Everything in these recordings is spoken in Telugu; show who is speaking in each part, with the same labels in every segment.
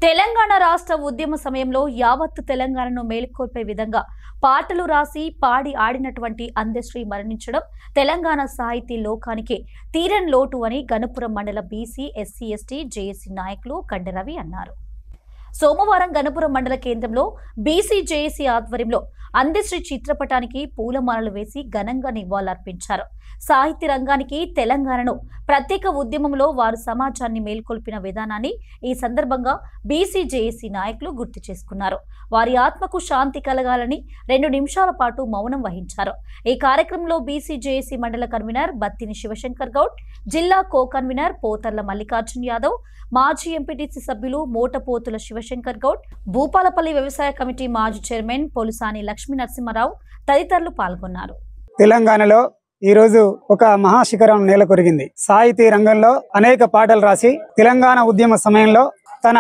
Speaker 1: తెలంగాణ రాష్ట్ర ఉద్యమ సమయంలో యావత్తు తెలంగాణను మేలుకొల్పే విధంగా పాటలు రాసి పాడి ఆడినటువంటి అందశ్రీ మరణించడం తెలంగాణ సాహితీ లోకానికి తీరని లోటు అని గణపురం మండల బీసీ ఎస్సీ ఎస్టీ జేఏసీ నాయకులు కండరవి అన్నారు. సోమవారం గణపురం మండల కేంద్రంలో బీసీ జేఏసీ ఆధ్వర్యంలో అందశ్రీ చిత్రపటానికి పూలమాలలు వేసి ఘనంగా నివాళులర్పించారు. సాహిత్య రంగానికి తెలంగాణను ప్రత్యేక ఉద్యమంలో వారు సమాజాన్ని మేల్కొల్పిన విధానాన్ని ఈ సందర్భంగా బీసీ జేఏసీ నాయకులు గుర్తు చేసుకున్నారు. వారి ఆత్మకు శాంతి కలగాలని 2 నిమిషాల పాటు మౌనం వహించారు. ఈ కార్యక్రమంలో బీసీ జేఏసీ మండల కన్వీనర్ బత్తిని శివశంకర్ గౌడ్, జిల్లా కో కన్వీనర్ పోతర్ల మల్లికార్జున్ యాదవ్, మాజీ ఎంపీటీసీ సభ్యులు మోటపోతుల శివశంకర్ గౌడ్, భూపాలపల్లి వ్యవసాయ కమిటీ మాజీ చైర్మన్ పొలుసాని లక్ష్మీ నరసింహారావు తదితరులు పాల్గొన్నారు.
Speaker 2: తెలంగాణలో ఈ రోజు ఒక మహాశిఖరం నెలకొరిగింది. సాహితీ రంగంలో అనేక పాటలు రాసి తెలంగాణ ఉద్యమ సమయంలో తన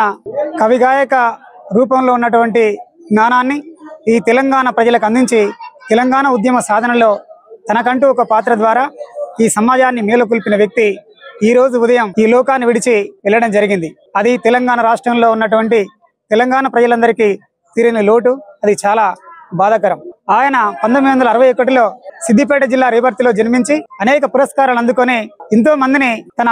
Speaker 2: కవిగాయక రూపంలో ఉన్నటువంటి జ్ఞానాన్ని ఈ తెలంగాణ ప్రజలకు అందించి తెలంగాణ ఉద్యమ సాధనలో తనకంటూ ఒక పాత్ర ద్వారా ఈ సమాజాన్ని మేలుకొల్పిన వ్యక్తి ఈ రోజు ఉదయం ఈ లోకాన్ని విడిచి వెళ్ళడం జరిగింది. అది తెలంగాణ రాష్ట్రంలో ఉన్నటువంటి తెలంగాణ ప్రజలందరికీ తీరని లోటు. అది చాలా బాధాకరం. ఆయన 1961లో సిద్దిపేట జిల్లా రేపర్తిలో జన్మించి అనేక పురస్కారాలు అందుకొని ఎంతో మందిని తన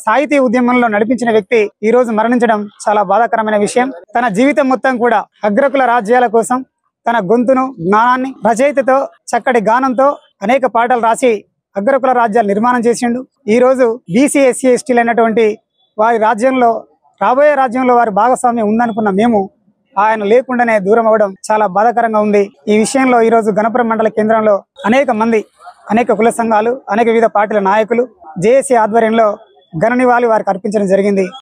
Speaker 2: సాహితీ ఉద్యమంలో నడిపించిన వ్యక్తి ఈ రోజు మరణించడం చాలా బాధాకరమైన విషయం. తన జీవితం మొత్తం కూడా అగ్రకుల రాజ్యాల కోసం తన గొంతును, జ్ఞానాన్ని, రచయితతో, చక్కటి గానంతో అనేక పాటలు రాసి అగ్రకుల రాజ్యాలు నిర్మాణం చేసిండు. ఈ రోజు బీసీ ఎస్సీ ఎస్టీలు అయినటువంటి వారి రాజ్యంలో, రాబోయే రాజ్యంలో వారి భాగస్వామ్యం ఉందనుకున్న మేము ఆయన లేకుండానే దూరం అవ్వడం చాలా బాధాకరంగా ఉంది. ఈ విషయంలో ఈ రోజు గణపురం మండల కేంద్రంలో అనేక మంది, అనేక కుల సంఘాలు, అనేక వివిధ పార్టీల నాయకులు జేఏసీ ఆధ్వర్యంలో ఘన నివాళి వారికి అర్పించడం జరిగింది.